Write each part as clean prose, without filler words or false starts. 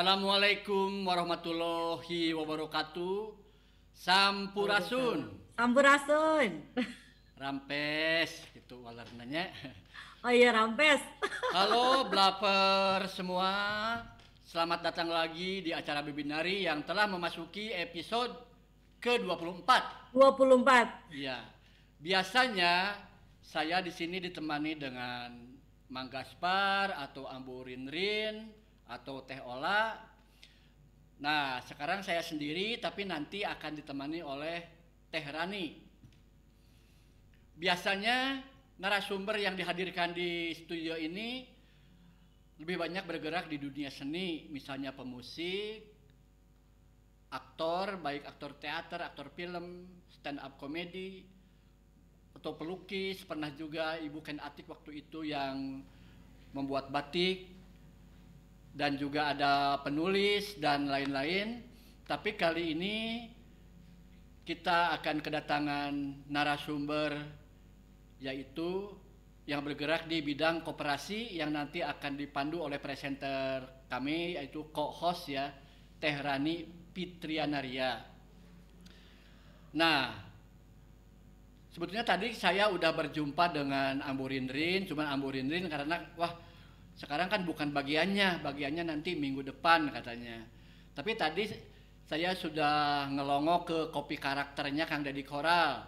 Assalamualaikum warahmatullahi wabarakatuh. Sampurasun. Sampurasun. Rampes gitu walarnanya. Oh iya, Rampes. Halo Blaper semua. Selamat datang lagi di acara Bibinari yang telah memasuki episode ke-24. 24. Iya. Biasanya saya di sini ditemani dengan Mang Gaspar atau Ambu Rinrin atau Teh Ola. Nah, sekarang saya sendiri tapi nanti akan ditemani oleh Teh Rani. Biasanya narasumber yang dihadirkan di studio ini lebih banyak bergerak di dunia seni, misalnya pemusik, aktor, baik aktor teater, aktor film, stand up komedi, atau pelukis. Pernah juga Ibu Ken Atik waktu itu yang membuat batik, dan juga ada penulis dan lain-lain. Tapi kali ini kita akan kedatangan narasumber yaitu yang bergerak di bidang koperasi yang nanti akan dipandu oleh presenter kami yaitu co-host ya, Teh Rani Fitrianaria. Nah, sebetulnya tadi saya udah berjumpa dengan Ambu Rinrin, cuman Ambu Rinrin karena sekarang kan bukan bagiannya nanti minggu depan katanya. Tapi tadi saya sudah ngelongok ke kopi karakternya Kang Deddy Koral.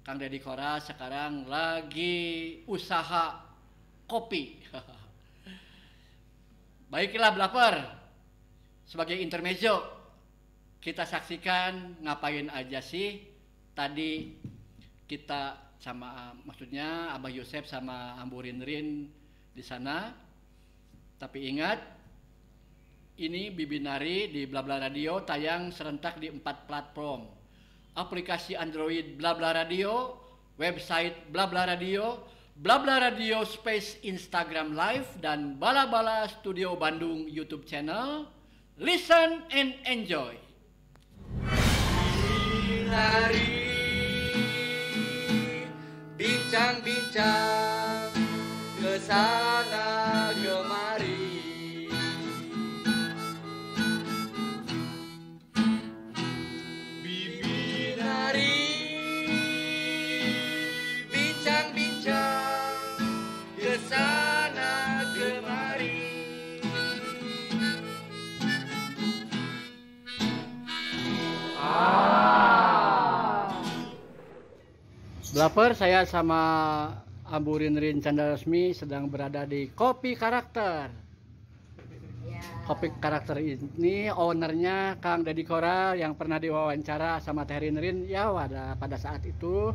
Kang Deddy Koral sekarang lagi usaha kopi. Baiklah Blaper, sebagai intermezzo kita saksikan ngapain aja sih tadi kita sama, maksudnya Abah Yosef sama Ambu Rinrin di sana. Tapi ingat, ini Bibinari di Blabla Radio tayang serentak di 4 platform. Aplikasi Android Blabla Radio, website Blabla Radio, Blabla Radio Space Instagram Live, dan Bala Bala Studio Bandung YouTube channel. Listen and enjoy. Bibinari, bincang-bincang kesana kemari. Bibinari, bincang-bincang kesana kemari. Blaper, saya sama Ambu Rinrin Chandra Resmi sedang berada di Kopi Karakter. Ya. Kopi Karakter ini ownernya Kang Deddy Koral yang pernah diwawancara sama Teh Rinrin ya pada saat itu.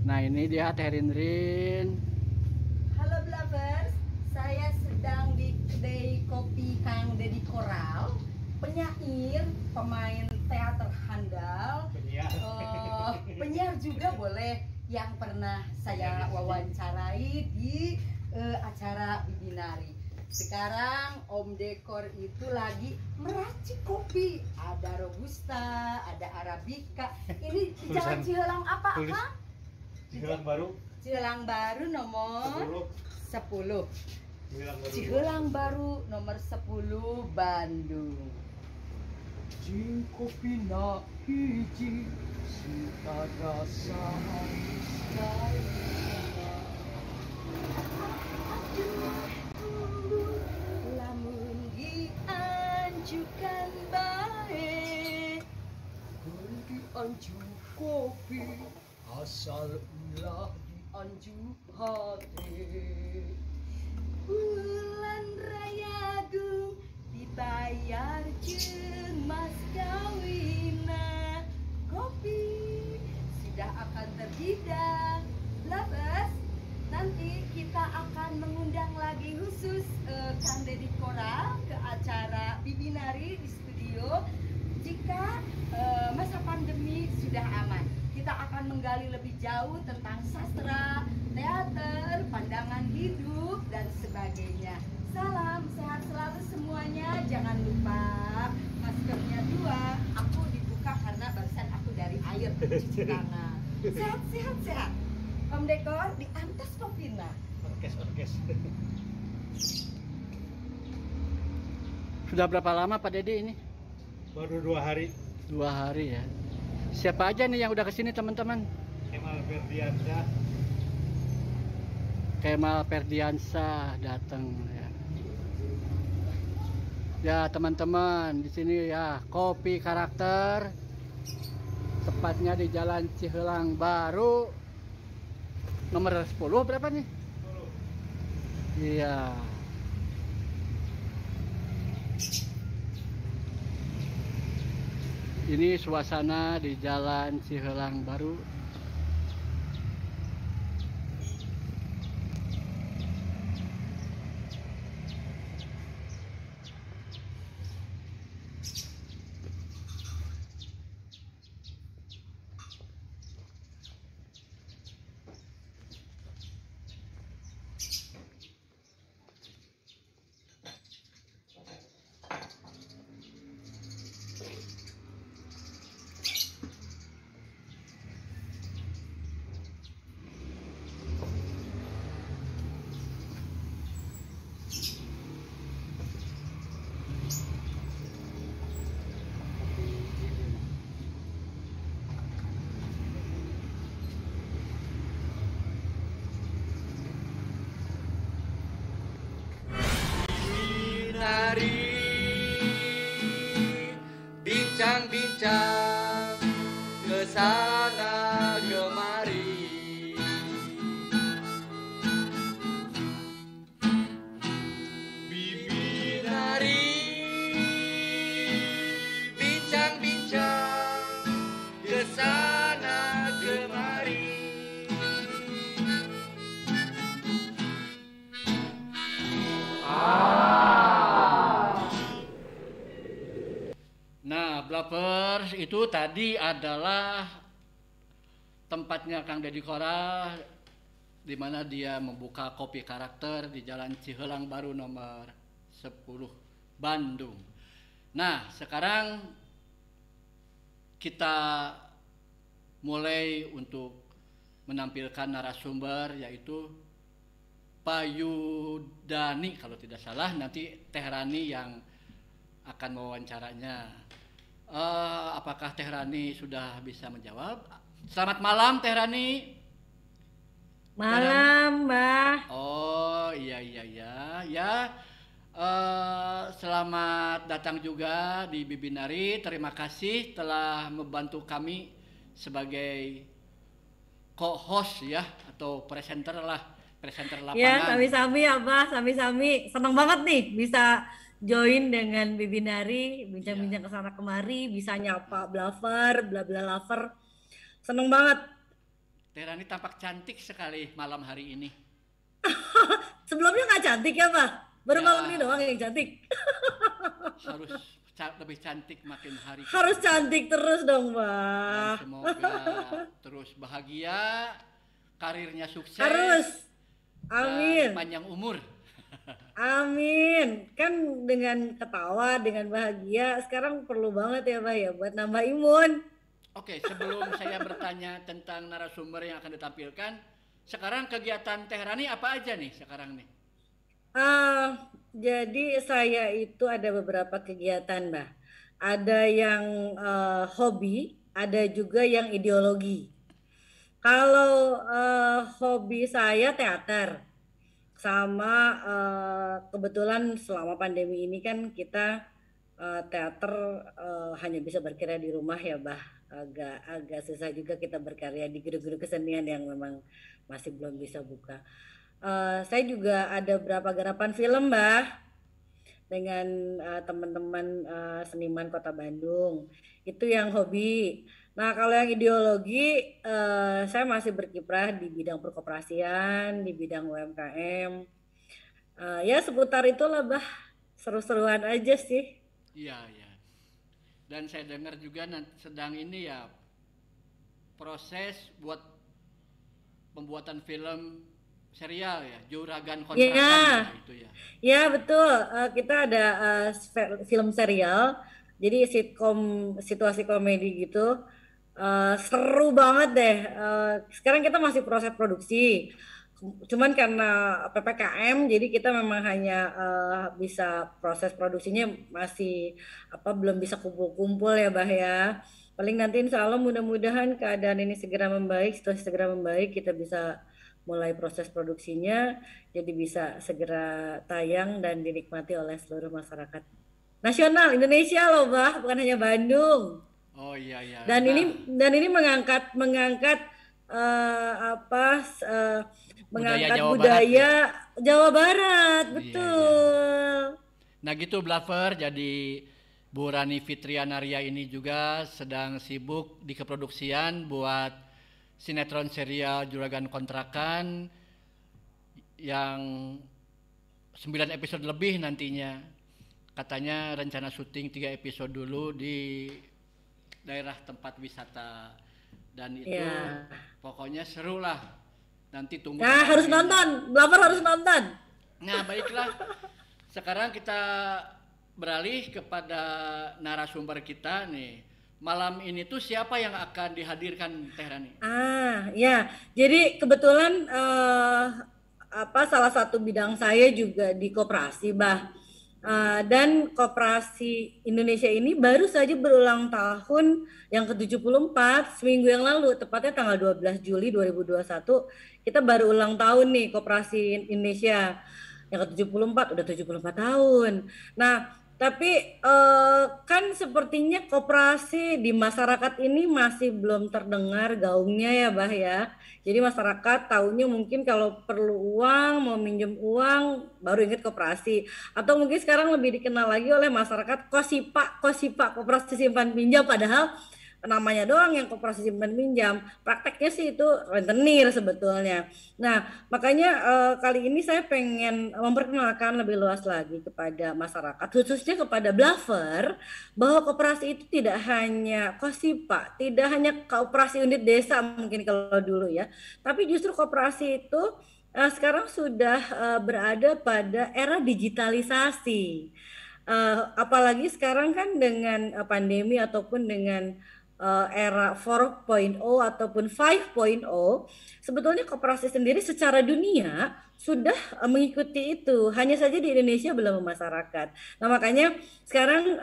Nah, ini dia Teh Rinrin. Halo Blavers, saya sedang di kedai kopi Kang Deddy Koral, penyair, pemain teater handal, penyiar juga boleh, yang pernah saya wawancarai di acara Bibinari. Sekarang Om Dekor itu lagi meracik kopi. Ada Robusta, ada Arabica. Ini di Jalan Cihelang apa, Kang? Cihelang Baru. Cihelang Baru nomor 10. Cihelang Baru nomor 10 Bandung. Jing kopi na hiji sita rasa Lamun dianjukan baik, dianju kopi asal ulah dianju hati. bulan raya gung dibayar jeung mas kawina, kopi sudah akan terhidang. Labas, nanti kita akan mengundang lagi khusus Kang Deddy Koral ke acara Bibinari di studio. Jika masa pandemi sudah aman, kita akan menggali lebih jauh tentang sastra, teater, pandangan hidup, dan sebagainya. Salam sehat selalu semuanya. Jangan lupa maskernya 2. Aku dibuka karena barusan aku dari air cuci tangan. Sehat. Om Dekor di atas kopina. Orkes. Sudah berapa lama Pak Dedi ini? Baru 2 hari. 2 hari ya. Siapa aja nih yang udah kesini teman-teman? Kemal Ferdiansyah. Kemal Ferdiansyah datang ya. Ya teman-teman, di sini ya kopi karakter, tepatnya di Jalan Cihelang Baru, nomor 10 berapa nih? 10. Iya. Ini suasana di Jalan Cihelang Baru. Binari, bincang-bincang kesana kemari, Binari, bincang-bincang kesana kemari. Nah, Bluffers itu tadi adalah tempatnya Kang Deddy Koral, di mana dia membuka kopi karakter di Jalan Cihelang Baru nomor 10 Bandung. Nah, sekarang kita mulai untuk menampilkan narasumber, yaitu Payudani kalau tidak salah, nanti Teh Rani yang akan mewawancaranya. Apakah Teh Rani sudah bisa menjawab? Selamat malam Teh Rani. Malam, Mbah. Oh iya ya. Selamat datang juga di Bibinari. Terima kasih telah membantu kami sebagai co-host ya, atau presenter lapangan. Ya, sami-sami ya, Mbah, sami-sami. Senang banget nih bisa join dengan Bibinari, bincang-bincang kesana kemari, bisa nyapa Bluffer, bla-bla lover. Seneng banget. Teh Rani tampak cantik sekali malam hari ini. Sebelumnya nggak cantik ya, Mbah? Baru Ya. malam ini doang yang cantik. Harus lebih cantik makin hari. Harus cantik terus dong, Dan Mbah. semoga terus bahagia, karirnya sukses. Harus. Dan Amin. panjang umur. Amin. Kan dengan ketawa, dengan bahagia, sekarang perlu banget ya, Mbah ya, buat nambah imun. Oke, sebelum saya bertanya tentang narasumber yang akan ditampilkan, sekarang kegiatan Teh Rani apa aja nih sekarang nih? Jadi saya itu ada beberapa kegiatan, Mbah. Ada yang hobi, ada juga yang ideologi. Kalau hobi saya teater, sama kebetulan selama pandemi ini kan kita teater hanya bisa berkarya di rumah ya, Bah. Agak susah juga kita berkarya di gedung-gedung kesenian yang memang masih belum bisa buka. Saya juga ada beberapa garapan film, Mbah, dengan teman-teman seniman Kota Bandung. Itu yang hobi. Nah, kalau yang ideologi, saya masih berkiprah di bidang perkoperasian, di bidang UMKM. Ya seputar itulah, Bah. Seru-seruan aja sih. Iya. Dan saya dengar juga sedang ini ya proses buat pembuatan film serial ya, Juragan Kontrakan Iya. itu ya. Ya betul, kita ada film serial, jadi sitkom situasi komedi gitu. Seru banget deh. Sekarang kita masih proses produksi. cuman karena PPKM jadi kita memang hanya bisa proses produksinya masih belum bisa kumpul-kumpul ya Bah ya. Paling nanti insya Allah mudah-mudahan keadaan ini segera membaik, situasi segera membaik kita bisa mulai proses produksinya jadi bisa segera tayang dan dinikmati oleh seluruh masyarakat nasional Indonesia loh Bah, bukan hanya Bandung. Oh iya iya. Dan ini mengangkat mengangkat budaya Jawa Barat, betul. Nah gitu Blaver, jadi Bu Rani Fitrianaria ini juga sedang sibuk di keproduksian buat sinetron serial Juragan Kontrakan yang 9 episode lebih nantinya. Katanya rencana syuting 3 episode dulu di daerah tempat wisata dan itu pokoknya seru lah. Nanti tunggu. Nah, harus nonton, Blaver harus nonton. Nah, baiklah. Sekarang kita beralih kepada narasumber kita nih. Malam ini tuh siapa yang akan dihadirkan Teh Rani? Ya. Jadi kebetulan salah satu bidang saya juga di koperasi, Bah. Dan Koperasi Indonesia ini baru saja berulang tahun yang ke-74 seminggu yang lalu, tepatnya tanggal 12 Juli 2021 kita baru ulang tahun nih Koperasi Indonesia yang ke-74, udah 74 tahun. Nah, tapi kan sepertinya koperasi di masyarakat ini masih belum terdengar gaungnya ya Bah ya. Jadi masyarakat taunya mungkin kalau perlu uang, mau minjem uang, baru ingat koperasi. Atau mungkin sekarang lebih dikenal lagi oleh masyarakat KOSIPA, koperasi simpan pinjam, padahal namanya doang yang koperasi simpan pinjam, prakteknya sih itu rentenir sebetulnya. Nah makanya kali ini saya pengen memperkenalkan lebih luas lagi kepada masyarakat, khususnya kepada Blaver, bahwa koperasi itu tidak hanya KOSIPA, tidak hanya koperasi unit desa mungkin kalau dulu ya, tapi justru koperasi itu sekarang sudah berada pada era digitalisasi. Apalagi sekarang kan dengan pandemi ataupun dengan era 4.0 ataupun 5.0, sebetulnya koperasi sendiri secara dunia sudah mengikuti itu, hanya saja di Indonesia belum memasyarakat. Nah makanya sekarang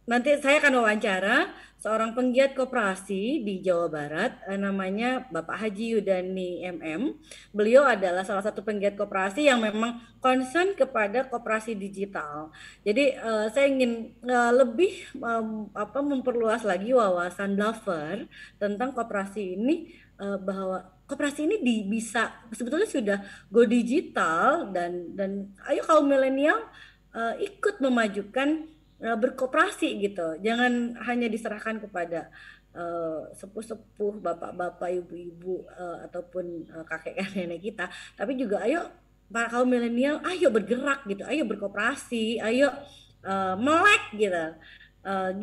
nanti saya akan wawancara seorang penggiat koperasi di Jawa Barat, namanya Bapak Haji Yudani MM. Beliau adalah salah satu penggiat koperasi yang memang concern kepada koperasi digital. Jadi saya ingin lebih memperluas lagi wawasan Blaver tentang koperasi ini, bahwa koperasi ini bisa sebetulnya sudah go digital dan ayo kaum milenial ikut memajukan berkoperasi gitu. Jangan hanya diserahkan kepada sepuh-sepuh, bapak-bapak, ibu-ibu ataupun kakek nenek kita, tapi juga ayo para kaum milenial, ayo bergerak gitu, ayo berkoperasi, ayo melek gitu.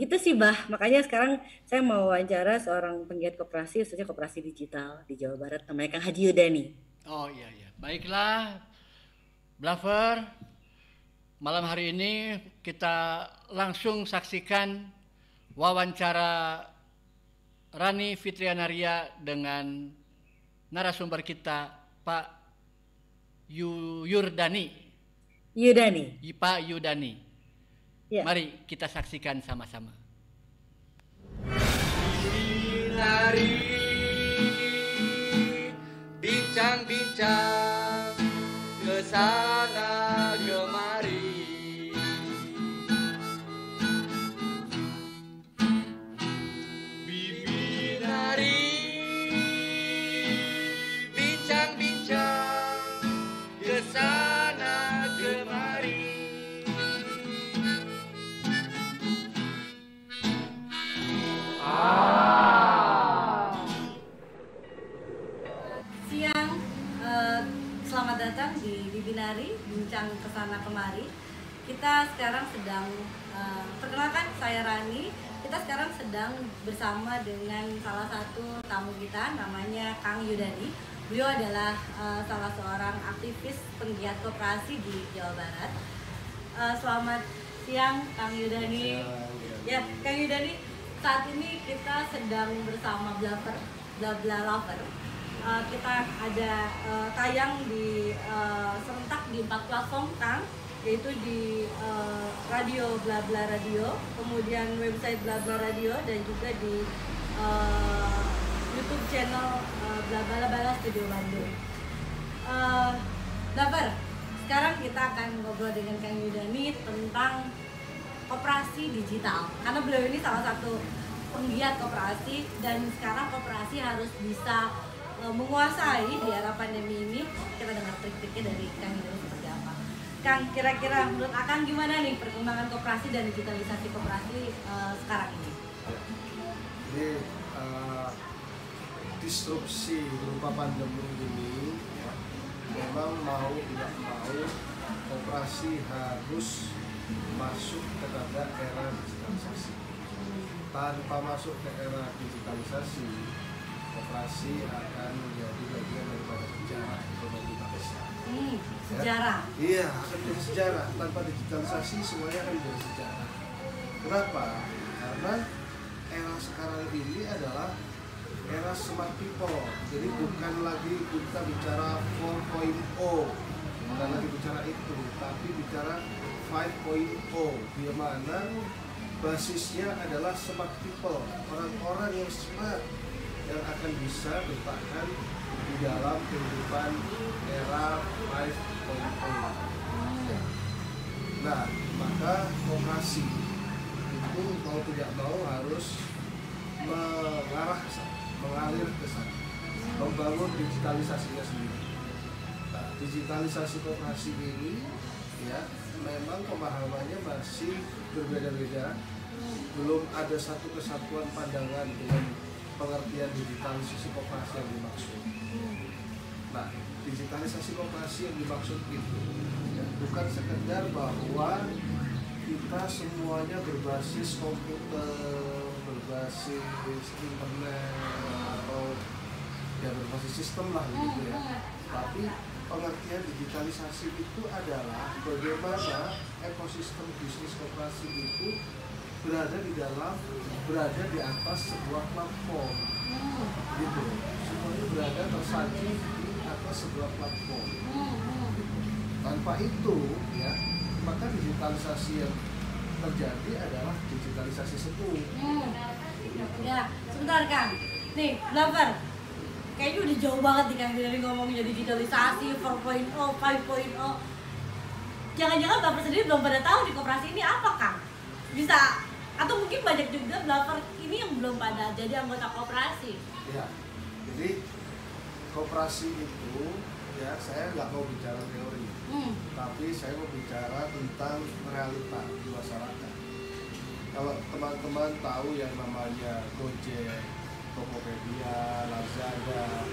Gitu sih Bah. Makanya sekarang saya mau wawancara seorang penggiat koperasi, khususnya koperasi digital di Jawa Barat, namanya Kang Haji Yudani. Oh iya. Baiklah Blaver, malam hari ini kita langsung saksikan wawancara Rani Fitrianaria dengan narasumber kita Pak Yudani. Pak Yudani. Ya. Mari kita saksikan sama-sama. Binari, bincang-bincang kesana kemari. Binari, bincang-bincang kesana kemari. Siang, selamat datang di Binari, bincang kesana kemari. Kita sekarang sedang, perkenalkan saya Rani. Kita sekarang sedang bersama dengan salah satu tamu kita, namanya Kang Yudani. Beliau adalah salah seorang aktivis penggiat koperasi di Jawa Barat. Selamat siang Kang Yudani. Ya, Kang Yudani, saat ini kita sedang bersama Blaver kita ada tayang di serentak di 4 platform Kang, yaitu di radio Bla Bla Radio, kemudian website Bla Bla Radio, dan juga di YouTube channel Bla Bla Bala Studio Bandung. Lover, sekarang kita akan ngobrol dengan Kang Yudani tentang koperasi digital, karena beliau ini salah satu penggiat koperasi, dan sekarang koperasi harus bisa menguasai di era pandemi ini. Kita dengar trik-triknya dari Kang Yudani seperti apa. Kang, kira-kira menurut Akang gimana nih perkembangan koperasi dan digitalisasi koperasi sekarang ini? Jadi disrupsi berupa pandemi ini ya, memang mau tidak mau koperasi harus masuk kepada era digitalisasi. Tanpa masuk ke era digitalisasi, koperasi akan menjadi bagian daripada sejarah ekonomi bangsa. Sejarah? Ya? Iya, akan menjadi sejarah. Tanpa digitalisasi semuanya akan menjadi sejarah. Kenapa? Karena era sekarang ini adalah era smart people. Jadi bukan lagi kita bicara 4.0, bukan lagi bicara itu, tapi bicara 5.0, di mana basisnya adalah smart people, orang-orang yang smart yang akan bisa bertahan di dalam kehidupan era 5.0. Nah, maka koperasi itu mau tidak mau harus mengarah ke sana, mengalir ke sana, membangun digitalisasinya sendiri. Nah, digitalisasi koperasi ini ya memang pemahamannya masih berbeda-beda, belum ada satu kesatuan pandangan dengan pengertian digitalisasi koperasi yang dimaksud. Nah, digitalisasi koperasi yang dimaksud itu ya, bukan sekedar bahwa kita semuanya berbasis komputer, berbasis internet, atau ya berbasis sistem lah gitu ya. Tapi pengertian digitalisasi itu adalah bagaimana ekosistem bisnis koperasi itu berada di atas sebuah platform, gitu. Semuanya berada tersaji di atas sebuah platform. Tanpa itu, ya, maka digitalisasi yang terjadi adalah digitalisasi semu. Ya, sebentar Kang. Nih, Lover. Kayaknya udah jauh banget nih Kang dari ngomongnya digitalisasi 4.0, 5.0. Jangan-jangan Bapak sendiri belum pada tahu di koperasi ini apa Kang? Bisa, atau mungkin banyak juga Bapak ini yang belum pada jadi anggota koperasi. Ya, jadi koperasi itu ya saya nggak mau bicara teori, tapi saya mau bicara tentang realita di masyarakat. Kalau teman-teman tahu yang namanya Gojek, Tokopedia, Lazada,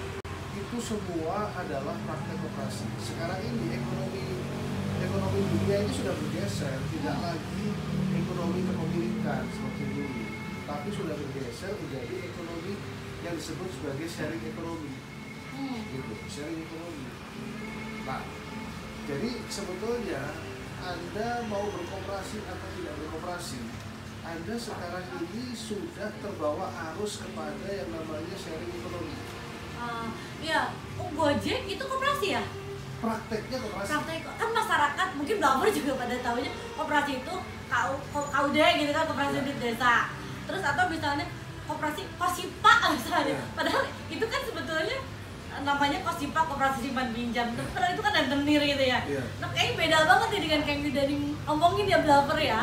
itu semua adalah praktek koperasi. Sekarang ini ekonomi dunia ini sudah bergeser, tidak lagi ekonomi kepemilikan seperti dulu, tapi sudah bergeser menjadi ekonomi yang disebut sebagai sharing ekonomi. Gitu, sharing ekonomi. Nah, jadi sebetulnya Anda mau berkoperasi atau tidak berkoperasi, Anda sekarang ini sudah terbawa arus kepada yang namanya sharing ekonomi. Ya, Gojek itu koperasi ya? Prakteknya koperasi. Praktek kan masyarakat mungkin belum juga pada tahunya koperasi itu KUD gitu kan, koperasi unit desa. Terus atau misalnya koperasi Kosipa misalnya. Padahal itu kan sebetulnya namanya Kosipa, koperasi simpan pinjam. Padahal itu kan rentenir gitu ya. Nah, kayaknya beda banget nih dengan Kang Yudani ngomongin dia Blaver ya.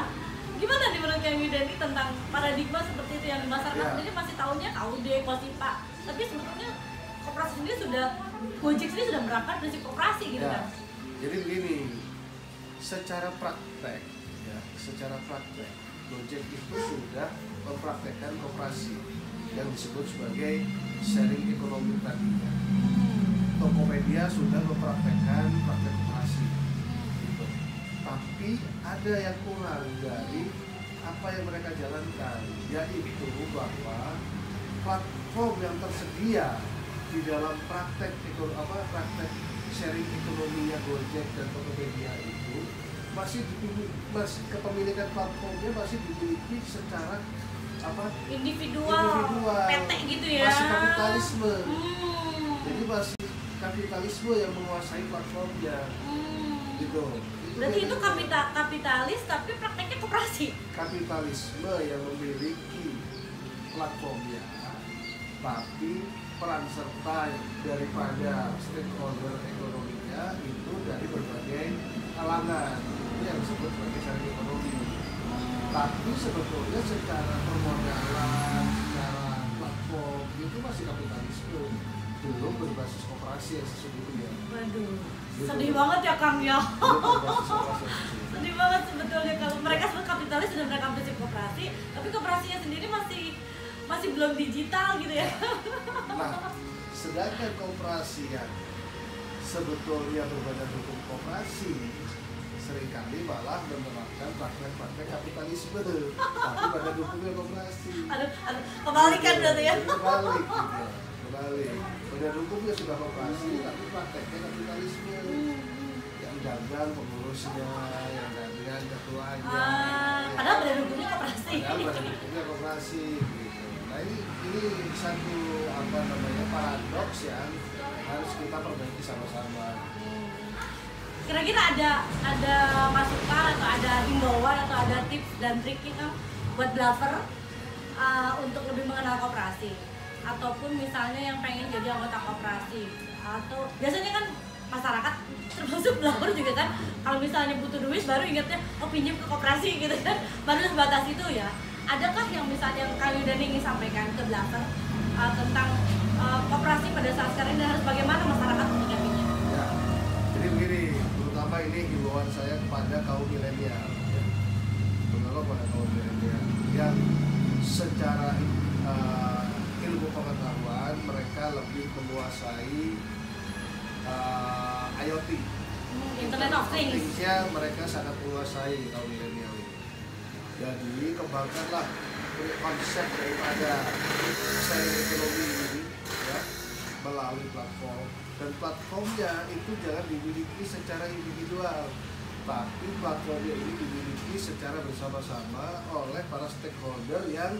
Gimana nih menurut Kang Yudani tentang paradigma seperti itu yang di masyarakat sendiri masih tahunya KUD, Kosipa. Tapi sebetulnya koperasi sendiri sudah, Gojek sendiri sudah berangkat dari koperasi gitu kan. Jadi begini, secara praktek Gojek itu sudah mempraktekkan koperasi yang disebut sebagai sharing ekonomi tadinya. Tokopedia sudah mempraktekkan praktek koperasi. Gitu. Tapi ada yang kurang dari apa yang mereka jalankan, yaitu bahwa platform yang tersedia di dalam praktek sharing ekonominya Gojek dan Tokopedia itu masih kepemilikan platformnya masih dimiliki secara individual PT gitu ya, masih kapitalisme. Jadi masih kapitalisme yang menguasai platformnya, gitu. Berarti itu kapitalis tapi prakteknya koperasi. Kapitalisme yang memiliki platformnya, tapi peran serta daripada stakeholder ekonominya itu dari berbagai kalangan. Itu yang disebut sebagai sharing ekonomi. Tapi sebetulnya secara permodalan, secara platform itu masih kapitalisme, belum berbasis koperasi yang sesungguhnya. Waduh, Gitu. sedih banget ya Kang ya. Belum berbasis koperasi yang sesungguhnya. Sedih banget sebetulnya kalau mereka sebut kapitalis dan mereka prinsip koperasi, tapi koperasinya sendiri masih belum digital gitu ya. Nah, sedangkan koperasi yang sebetulnya berbadan hukum koperasi seringkali malah menerapkan praktek-praktek kapitalisme, tapi pada hukumnya koperasi. Aduh, kebalikan berarti ya. Kebalik, gitu. Kebalik. Badan hukumnya sudah koperasi, tapi prakteknya kapitalisme. Yang dagang pengurusnya, yang dagang ketuanya. Padahal badan hukumnya koperasi. Padahal badan hukumnya koperasi, gitu. Nah ini satu paradoks yang harus kita perbaiki sama-sama. Kira-kira ada masukan atau ada himbauan atau ada tips dan trik kan buat bluffers untuk lebih mengenal koperasi, ataupun misalnya yang pengen jadi anggota koperasi, atau biasanya kan masyarakat termasuk bluffers juga kan kalau misalnya butuh duit baru ingatnya oh pinjam ke koperasi gitu kan, baru sebatas itu ya. Adakah yang misalnya Kang Yudani ingin sampaikan ke bluffers tentang koperasi pada saat sekarang dan harus bagaimana masyarakat menyikapinya? Ya, jadi begini, terutama ini himbauan saya kepada kaum milenial, ya. Terutama pada kaum milenial yang secara ilmu pengetahuan mereka lebih menguasai IoT, Internet of Things. Things-nya mereka sangat menguasai kaum milenial ini. Jadi kembangkanlah konsep daripada sharing ekonomi ini, ya, melalui platform, dan platformnya itu jangan dimiliki secara individual, tapi platformnya ini dimiliki secara bersama-sama oleh para stakeholder yang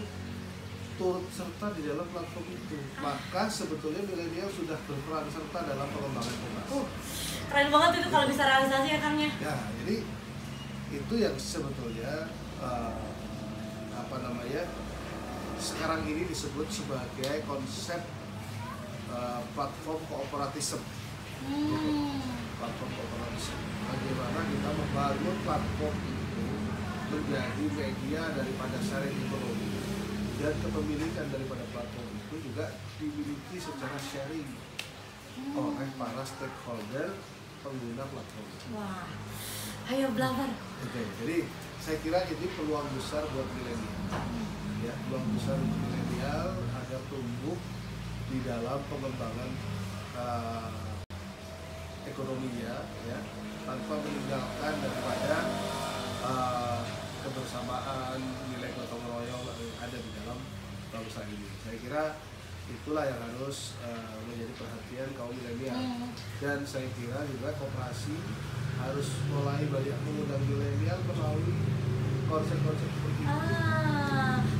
turut serta di dalam platform itu. Maka sebetulnya milenial sudah berperan serta dalam pengembangan koperasi. Keren banget itu kalau bisa realisasi ya Kang ya. Ya, jadi itu yang sebetulnya sekarang ini disebut sebagai konsep platform kooperatisme. Platform kooperatisme. Bagaimana kita membangun platform itu menjadi media daripada sharing ekonomi, dan kepemilikan daripada platform itu juga dimiliki secara sharing oleh para stakeholder pengguna platform. Wah, ayo belajar. Oke, jadi saya kira ini peluang besar buat milenial, ya, peluang besar untuk milenial agar tumbuh di dalam pengembangan ekonominya, ya, tanpa meninggalkan daripada kebersamaan, nilai gotong royong yang ada di dalam bangsa ini. Saya kira itulah yang harus menjadi perhatian kaum milenial, dan saya kira juga koperasi harus mulai banyak mengundang milenial melalui konsep-konsep seperti itu.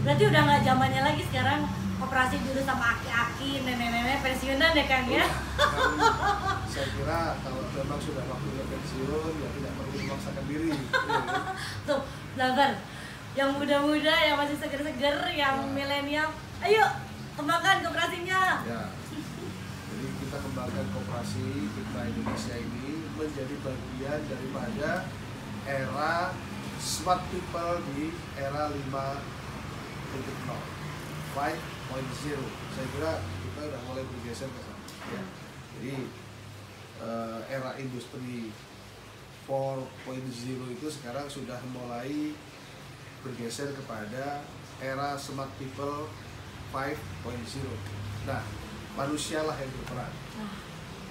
Berarti udah nggak zamannya lagi sekarang koperasi dulu sama aki-aki, nenek-nenek pensiunan ya Kang ya? Saya kira kalau memang sudah waktunya pensiun ya tidak perlu memaksakan diri. Tuh, belajar yang muda-muda, yang masih seger-seger, yang milenial, ayo kembangkan koperasinya. Ya, jadi kita kembangkan koperasi kita Indonesia ini menjadi bagian daripada era smart people di era 5.0, 5.0. Saya kira kita udah mulai bergeser ke sana. Ya. Jadi era industri 4.0 itu sekarang sudah mulai bergeser kepada era smart people 5.0. Nah, manusialah yang berperan.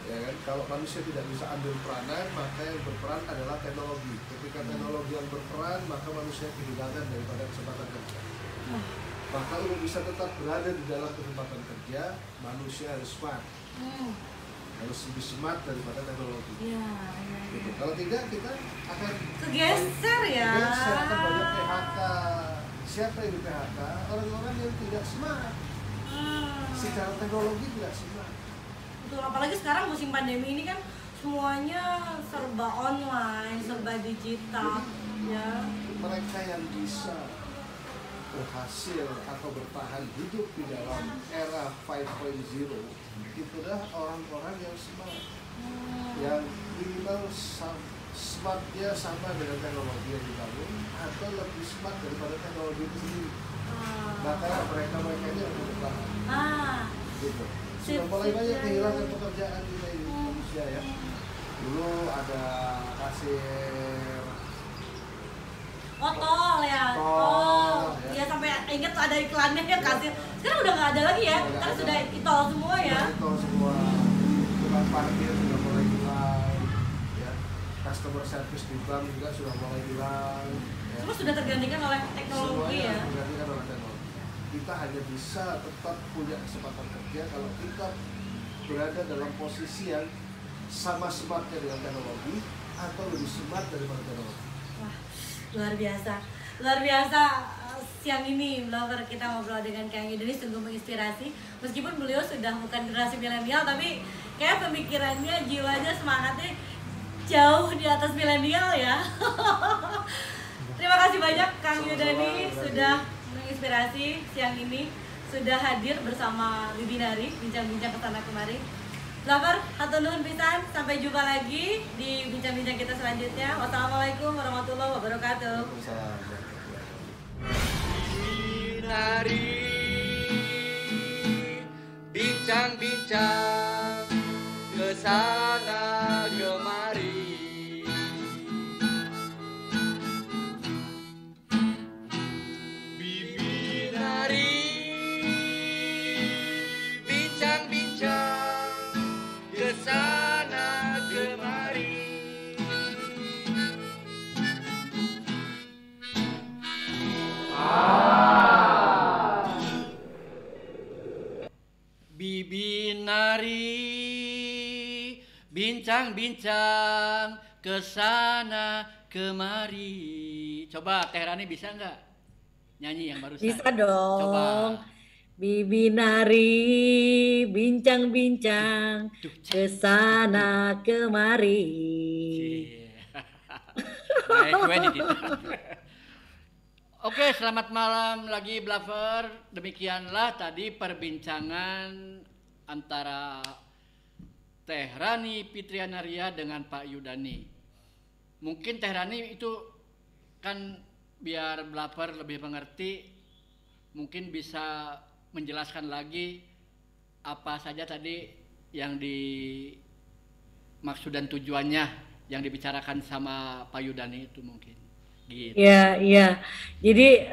Ya kan? Kalau manusia tidak bisa ambil peranan, maka yang berperan adalah teknologi. Ketika teknologi yang berperan, maka manusia kehilangan daripada kesempatan kerja. Maka untuk bisa tetap berada di dalam kesempatan kerja, manusia harus smart. Harus lebih smart daripada teknologi. Ya. Gitu. Kalau tidak, kita akan kegeser ya. kegeser ke banyak PHK. Siapa yang di PHK? Orang-orang yang tidak smart. Secara teknologi tidak smart. Betul, apalagi sekarang musim pandemi ini kan semuanya serba online, serba digital, ya. Mereka yang bisa berhasil atau bertahan hidup di dalam era 5.0 itu adalah orang-orang yang smart, yang minimal smartnya sama dengan teknologi yang dibangun atau lebih smart daripada teknologi itu sendiri. Maka mereka ini akan bertahan. Gitu. Sudah mulai banyak kehilangan pekerjaan kita ini manusia ya. Dulu ada kasir tol ya, ya sampai inget tuh ada iklannya ya kasir. Sekarang udah nggak ada lagi ya, karena sudah tol semua ya. Tol semua, tukang parkir sudah mulai hilang, ya. Customer service di bank juga sudah mulai hilang. Ya. Semua sudah tergantikan oleh teknologi ya. Tergantikan oleh teknologi. Kita hanya bisa tetap punya kesempatan kerja kalau kita berada dalam posisi yang sama smartnya dengan teknologi atau lebih smart daripada teknologi. Wah, luar biasa, luar biasa. Siang ini blogger kita ngobrol dengan Kang Yuda ini sungguh menginspirasi. Meskipun beliau sudah bukan generasi milenial, tapi kayak pemikirannya, jiwanya, semangatnya jauh di atas milenial ya. Terima kasih banyak Kang Yudani sudah menginspirasi siang ini, sudah hadir bersama Bibinari bincang-bincang kesana kemari. Lover, hatur nuhun pisan, sampai jumpa lagi di bincang-bincang kita selanjutnya. Wassalamualaikum warahmatullahi wabarakatuh. Binari, bincang-bincang kesana kemari. Binari, bincang-bincang kesana kemari. Bibinari, bincang-bincang kesana kemari. Coba Teh Rani bisa nggak nyanyi yang barusan? Bisa dong. Coba. Bibinari, bincang-bincang kesana kemari. Baik, gue edit. Oke, selamat malam lagi Blaver. Demikianlah tadi perbincangan antara Teh Rani Fitrianaria dengan Pak Yudani. Mungkin Teh Rani itu kan biar Blaver lebih mengerti, mungkin bisa menjelaskan lagi apa saja tadi yang dimaksud dan tujuannya yang dibicarakan sama Pak Yudani itu mungkin. Gitu. Ya, iya. Jadi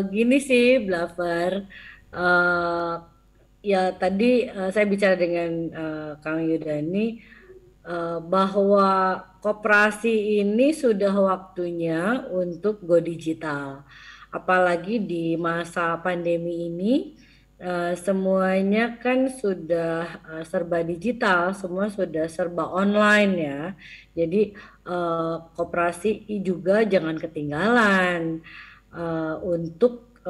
gini sih, Blaver. Ya tadi saya bicara dengan Kang Yudani bahwa koperasi ini sudah waktunya untuk go digital. Apalagi di masa pandemi ini semuanya kan sudah serba digital, semua sudah serba online ya. Jadi koperasi juga jangan ketinggalan untuk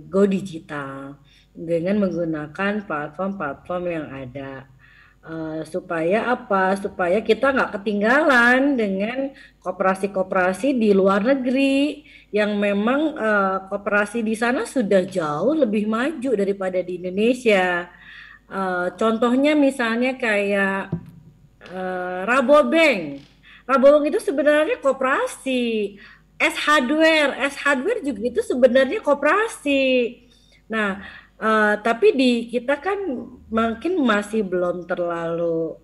go digital dengan menggunakan platform-platform yang ada. Supaya apa? Supaya kita nggak ketinggalan dengan koperasi-koperasi di luar negeri yang memang koperasi di sana sudah jauh lebih maju daripada di Indonesia. Contohnya misalnya kayak Rabobank. Rabobank itu sebenarnya koperasi. S Hardware juga itu sebenarnya koperasi. Nah, tapi di kita kan mungkin masih belum terlalu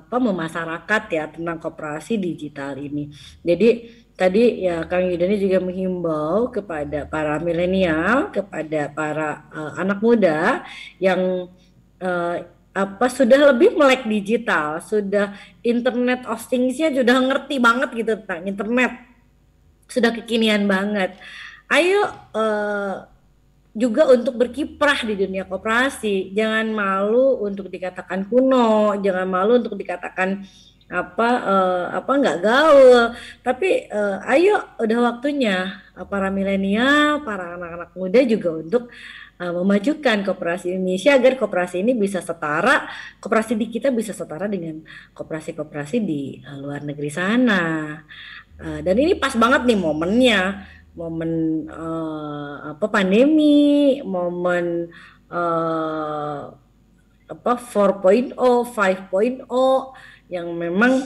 memasyarakat ya tentang koperasi digital ini. Jadi tadi ya Kang Yudani juga menghimbau kepada para milenial, kepada para anak muda yang sudah lebih melek digital, sudah Internet of Things-nya sudah ngerti banget gitu tentang internet, sudah kekinian banget. Ayo juga untuk berkiprah di dunia koperasi, jangan malu untuk dikatakan kuno, jangan malu untuk dikatakan nggak gaul, tapi ayo udah waktunya para milenial, para anak-anak muda juga untuk memajukan koperasi Indonesia agar koperasi ini bisa setara, koperasi di kita bisa setara dengan koperasi-koperasi di luar negeri sana. Dan ini pas banget nih momennya, momen apa pandemi, momen apa 4.0, 5.0 yang memang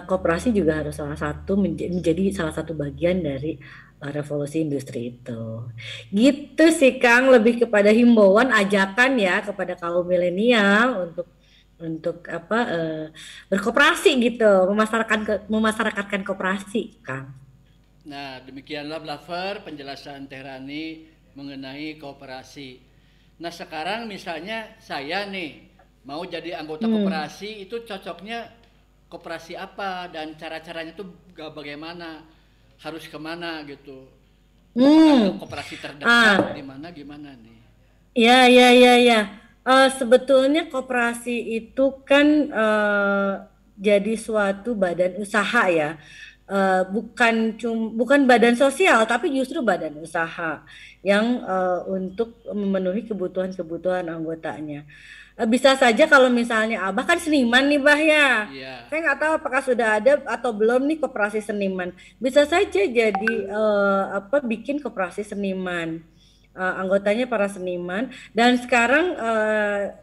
koperasi juga harus menjadi salah satu bagian dari revolusi industri itu. Gitu sih Kang, lebih kepada himbauan ajakan ya kepada kaum milenial untuk apa berkoperasi gitu, memasyarakatkan koperasi, Kang. Nah, demikianlah Blaver penjelasan Teh Rani mengenai koperasi. Nah, sekarang misalnya saya nih mau jadi anggota koperasi, itu cocoknya koperasi apa dan cara-caranya itu bagaimana? Harus kemana gitu? Apakah koperasi terdekat di mana gimana nih? Ya. Sebetulnya koperasi itu kan jadi suatu badan usaha ya. Bukan badan sosial tapi justru badan usaha yang untuk memenuhi kebutuhan anggotanya. Bisa saja kalau misalnya Abah kan seniman nih Bah ya. Iya. Saya nggak tahu apakah sudah ada atau belum nih koperasi seniman. Bisa saja jadi bikin koperasi seniman. Anggotanya para seniman, dan sekarang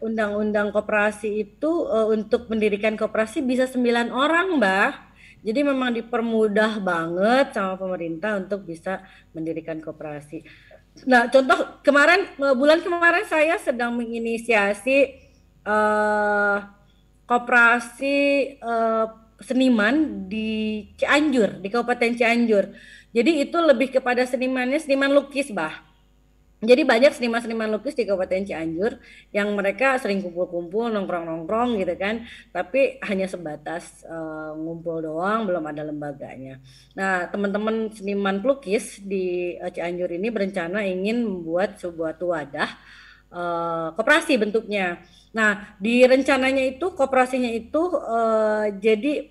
undang-undang koperasi itu untuk mendirikan koperasi bisa 9 orang Mbah. Jadi memang dipermudah banget sama pemerintah untuk bisa mendirikan koperasi. Nah, contoh bulan kemarin saya sedang menginisiasi koperasi seniman di Cianjur, di Kabupaten Cianjur. Jadi itu lebih kepada seniman lukis, Bah. Jadi banyak seniman lukis di Kabupaten Cianjur yang mereka sering kumpul-kumpul, nongkrong-nongkrong gitu kan, tapi hanya sebatas ngumpul doang, belum ada lembaganya. Nah, teman-teman seniman pelukis di Cianjur ini berencana ingin membuat sebuah wadah koperasi bentuknya. Nah, di rencananya itu koperasinya itu jadi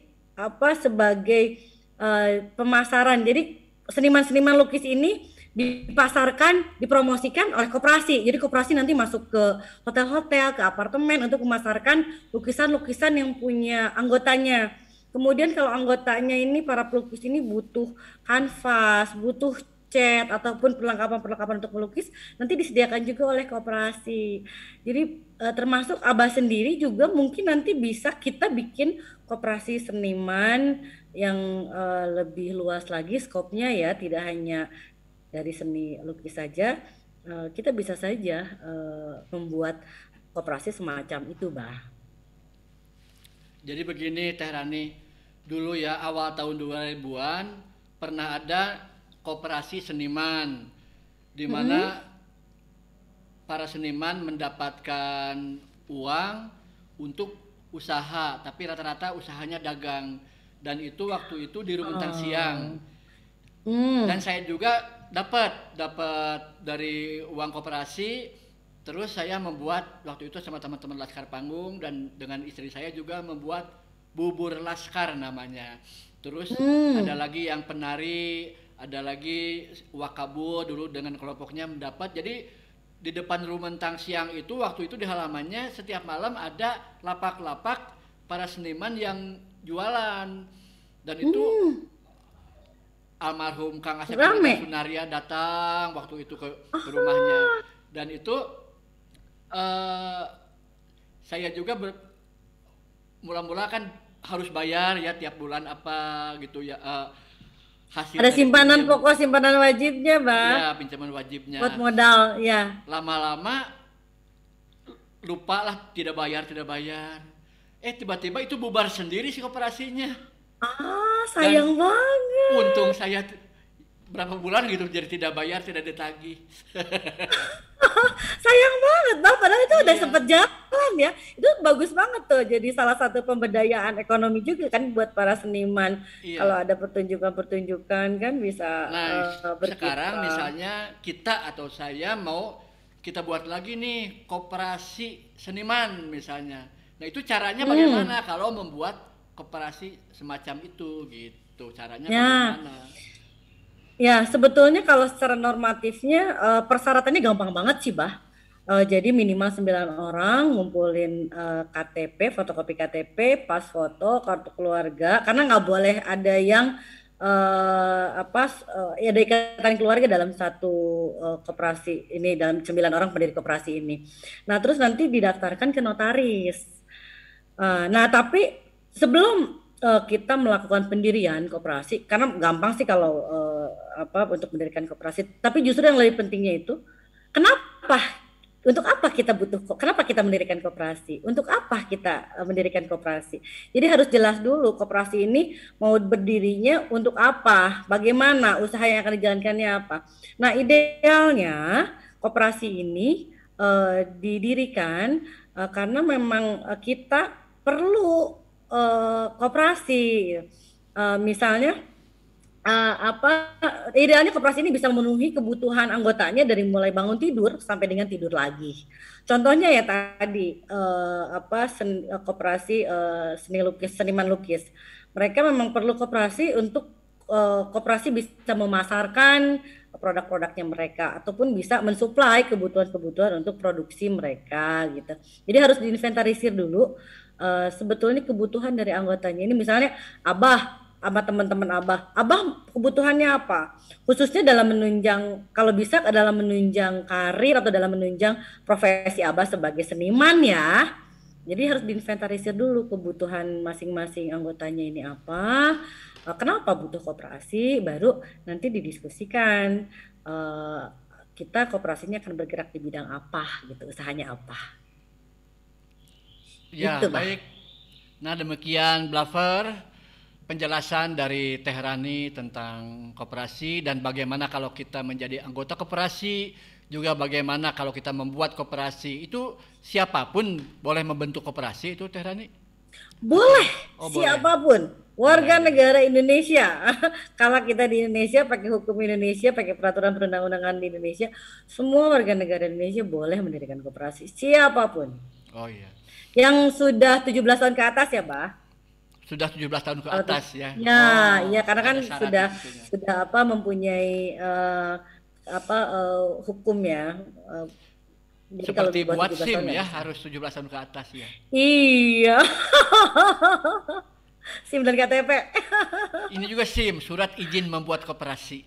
sebagai pemasaran. Jadi seniman-seniman lukis ini dipasarkan, dipromosikan oleh koperasi. Jadi koperasi nanti masuk ke hotel-hotel, ke apartemen untuk memasarkan lukisan-lukisan yang punya anggotanya. Kemudian kalau anggotanya ini, para pelukis ini butuh kanvas, butuh cat ataupun perlengkapan untuk melukis, nanti disediakan juga oleh koperasi. Jadi termasuk Abah sendiri juga mungkin nanti bisa kita bikin koperasi seniman yang lebih luas lagi skopnya ya, tidak hanya dari seni lukis saja, kita bisa saja membuat koperasi semacam itu, Bah. Jadi begini Teh Rani, dulu ya awal tahun 2000-an pernah ada koperasi seniman di mana para seniman mendapatkan uang untuk usaha, tapi rata-rata usahanya dagang, dan itu waktu itu di Rumentang Siang. Dan saya juga dapat dari uang koperasi. Terus saya membuat waktu itu sama teman-teman Laskar Panggung dan dengan istri saya juga membuat bubur laskar namanya. Terus ada lagi yang penari, ada lagi wakabu dulu dengan kelompoknya mendapat. Jadi di depan Rumentang Siang itu waktu itu di halamannya setiap malam ada lapak-lapak para seniman yang jualan, dan itu almarhum Kang Asep Sunaria datang waktu itu ke rumahnya, dan itu saya juga mula-mula kan harus bayar ya tiap bulan apa gitu ya, hasil ada simpanan pokok, simpanan wajibnya, Bang. Ya, pinjaman wajibnya. Buat modal, ya. Lama-lama lupa lah, tidak bayar. Tiba-tiba itu bubar sendiri si koperasinya. Sayang banget. Untung saya berapa bulan gitu jadi tidak bayar, tidak ditagih. Sayang banget, Bang. Padahal itu udah sempat jalan ya. Itu bagus banget tuh. Jadi salah satu pemberdayaan ekonomi juga kan buat para seniman. Kalau ada pertunjukan kan bisa sekarang misalnya kita atau saya mau kita buat lagi nih koperasi seniman misalnya. Nah, itu caranya bagaimana kalau membuat koperasi semacam itu gitu, caranya bagaimana? Ya, sebetulnya kalau secara normatifnya persyaratannya gampang banget sih, Bah. Jadi minimal 9 orang ngumpulin KTP, fotokopi KTP, pas foto, kartu keluarga, karena nggak boleh ada yang ya ada ikatan keluarga dalam satu koperasi ini, dalam 9 orang pendiri koperasi ini. Nah, terus nanti didaftarkan ke notaris. Nah, tapi sebelum kita melakukan pendirian koperasi, karena gampang sih kalau untuk mendirikan koperasi, tapi justru yang lebih pentingnya itu untuk apa kita kenapa kita mendirikan koperasi? Untuk apa kita mendirikan koperasi? Jadi harus jelas dulu koperasi ini mau berdirinya untuk apa? Bagaimana usaha yang akan dijalankannya apa? Nah, idealnya koperasi ini didirikan karena memang kita perlu koperasi. Misalnya idealnya koperasi ini bisa memenuhi kebutuhan anggotanya dari mulai bangun tidur sampai dengan tidur lagi. Contohnya ya tadi koperasi seniman lukis. Mereka memang perlu koperasi untuk koperasi bisa memasarkan produk-produknya mereka ataupun bisa mensuplai kebutuhan-kebutuhan untuk produksi mereka gitu. Jadi harus diinventarisir dulu sebetulnya kebutuhan dari anggotanya. Ini misalnya Abah sama teman-teman Abah kebutuhannya apa? Khususnya dalam menunjang, kalau bisa dalam menunjang karir atau dalam menunjang profesi Abah sebagai seniman ya. Jadi harus diinventarisir dulu kebutuhan masing-masing anggotanya ini apa, kenapa butuh koperasi, baru nanti didiskusikan kita koperasinya akan bergerak di bidang apa gitu, usahanya apa. Ya, gitu, baik. Nah, demikian Blaver penjelasan dari Teh Rani tentang koperasi dan bagaimana kalau kita menjadi anggota koperasi, juga bagaimana kalau kita membuat koperasi. Itu siapapun boleh membentuk koperasi itu Teh Rani? Boleh, boleh. siapapun. Warga negara Indonesia. Kalau kita di Indonesia pakai hukum Indonesia, pakai peraturan perundang-undangan di Indonesia, semua warga negara Indonesia boleh mendirikan koperasi, siapapun. Oh iya. Yang sudah 17 tahun ke atas ya, Bah? Sudah 17 tahun ke atas ya. Ya, karena kan sudah mempunyai hukum ya. Jadi seperti kalau buat SIM ya harus 17 tahun ke atas ya. Iya. SIM dan KTP. Ini juga SIM, surat izin membuat koperasi.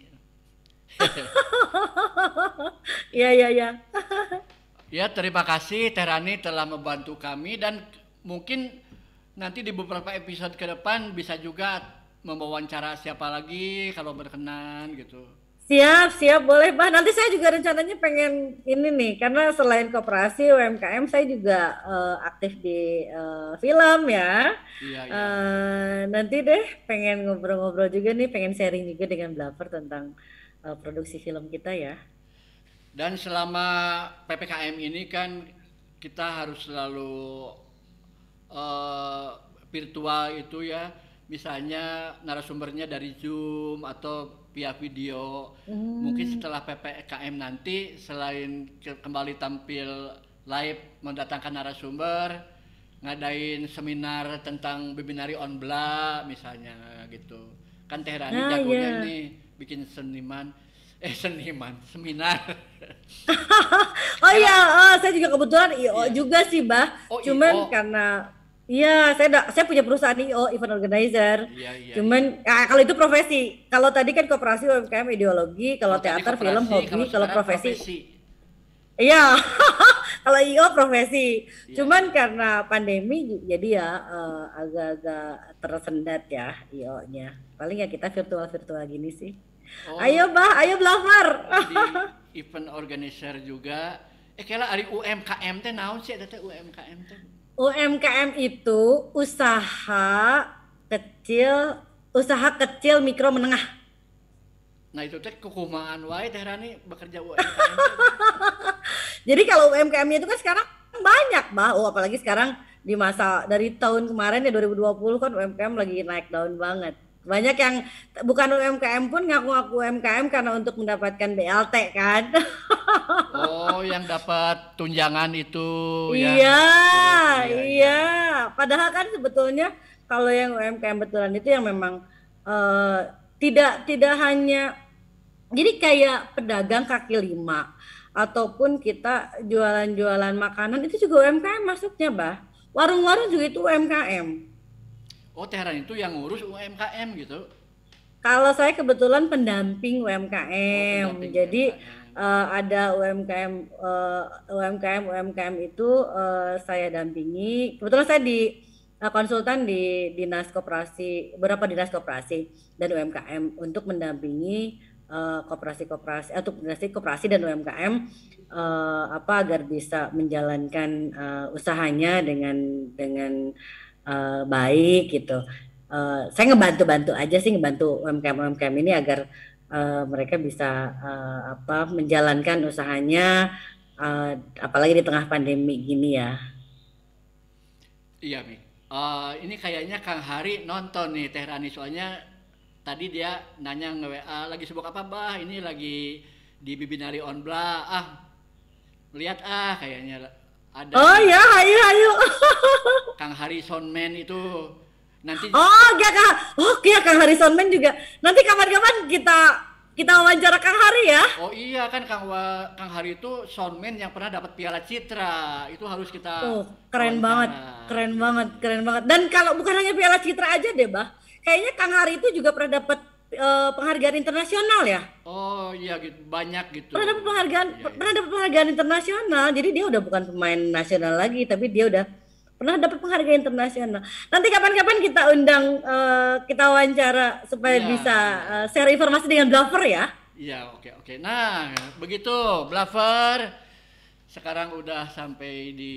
Iya. Ya, terima kasih Teh Rani telah membantu kami dan mungkin nanti di beberapa episode ke depan bisa juga mewawancara siapa lagi kalau berkenan gitu. Siap, boleh Bah. Nanti saya juga rencananya pengen ini nih, karena selain koperasi UMKM saya juga aktif di film ya. Iya. Nanti deh pengen ngobrol-ngobrol juga nih, pengen sharing juga dengan Blaver tentang produksi film kita ya. Dan selama PPKM ini kan kita harus selalu virtual itu ya, misalnya narasumbernya dari Zoom atau via video. Mungkin setelah PPKM nanti selain kembali tampil live mendatangkan narasumber, ngadain seminar tentang Bibinari on Bla misalnya gitu. Kan Teh Rani jagonya nih bikin seminar. Oh iya, saya juga kebetulan IO juga sih, Bah. Cuman IO. Karena saya punya perusahaan IO, event organizer. Iya. Cuman kalau itu profesi. Kalau tadi kan koperasi UMKM ideologi, kalau teater, film, hobi, kalau profesi. Iya. Kalau IO profesi. Iya. Cuman karena pandemi jadi ya agak-agak tersendat ya IO-nya. Paling ya kita virtual gini sih. Ayo Bah, ayo Blaver. Di event organizer juga. Kela ari UMKM teh naon sih eta UMKM teh? UMKM itu usaha kecil mikro menengah. Nah itu teh kukumaan wae Teh Rani bekerja UMKM. Jadi kalau UMKM itu kan sekarang banyak Bah, apalagi sekarang di masa dari tahun kemarin ya 2020 kan UMKM lagi naik daun banget. Banyak yang bukan UMKM pun ngaku-ngaku UMKM karena untuk mendapatkan BLT kan. Oh, yang dapat tunjangan itu iya. Padahal kan sebetulnya kalau yang UMKM betulan itu yang memang tidak hanya jadi kayak pedagang kaki lima ataupun kita jualan-jualan makanan itu juga UMKM masuknya, Bah. Warung-warung juga itu UMKM. Oh, Teh Rani itu yang ngurus UMKM gitu. Kalau saya kebetulan pendamping UMKM, Oh, pendamping jadi UMKM. ada UMKM itu saya dampingi. Kebetulan saya di konsultan di dinas koperasi, beberapa dinas koperasi dan UMKM untuk mendampingi koperasi-koperasi atau koperasi dan UMKM agar bisa menjalankan usahanya dengan baik gitu. Saya ngebantu aja sih, ngebantu UMKM ini agar mereka bisa menjalankan usahanya, apalagi di tengah pandemi gini ya. Iya, Mi. Ini kayaknya Kang Hari nonton nih Teh Rani, soalnya tadi dia nanya nge-WA, lagi sibuk apa, Bah? Ini lagi di Bibinari on Blah. Lihat kayaknya ada Oh ya, hayu. Kang Hari Soundman itu nanti. Oh ya Kang, Kang Harrison Man juga. Nanti kapan-kapan kita wawancara Kang Hari ya. Oh iya kan Kang Hari itu soundman yang pernah dapat Piala Citra. Itu harus kita Keren wawancara. banget. Dan kalau bukan hanya Piala Citra aja deh, Bah. Kayaknya Kang Hari itu juga pernah dapat penghargaan internasional ya. Oh iya gitu, banyak gitu. Pernah dapat penghargaan, Iya, iya. pernah dapat penghargaan internasional. Jadi dia udah bukan pemain nasional lagi, tapi dia udah pernah dapat penghargaan internasional. Nanti kapan-kapan kita undang, kita wawancara supaya Iya, bisa iya. share informasi dengan Bluffer ya. Iya, oke. Nah, begitu Bluffer. Sekarang udah sampai di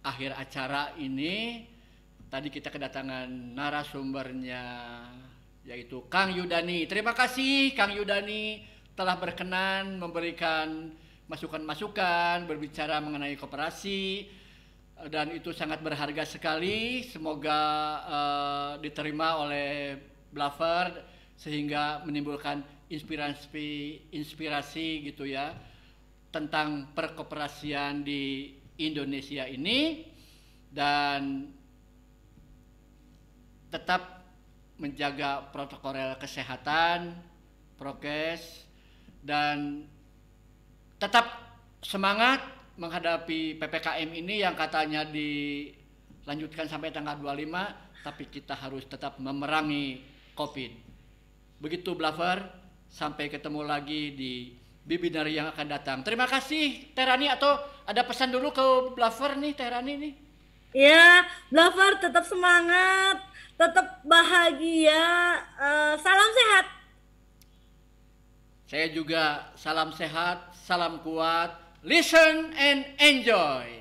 akhir acara ini. Tadi kita kedatangan narasumbernya, yaitu Kang Yudani. Terima kasih Kang Yudani telah berkenan memberikan masukan-masukan, berbicara mengenai koperasi, dan itu sangat berharga sekali. Semoga diterima oleh Bluffer sehingga menimbulkan inspirasi gitu ya tentang perkoperasian di Indonesia ini, dan tetap menjaga protokol kesehatan, prokes, dan tetap semangat menghadapi PPKM ini yang katanya dilanjutkan sampai tanggal 25, tapi kita harus tetap memerangi COVID. Begitu Bluffer, sampai ketemu lagi di Bibinari yang akan datang. Terima kasih Teh Rani, atau ada pesan dulu ke Bluffer nih Teh Rani nih? Ya, Bluffer tetap semangat, tetap bahagia, salam sehat. Saya juga salam sehat, salam kuat, listen and enjoy.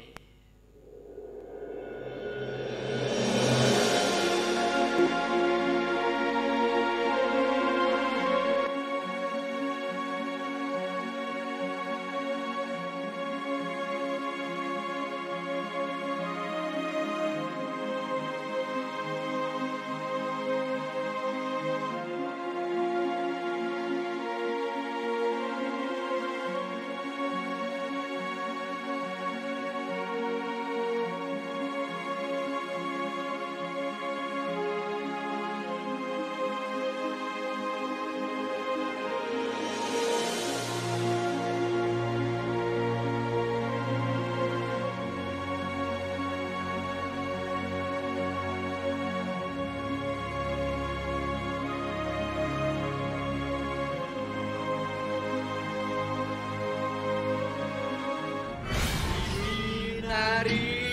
Binari,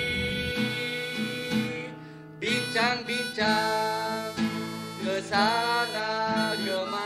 bincang-bincang kesana kemari.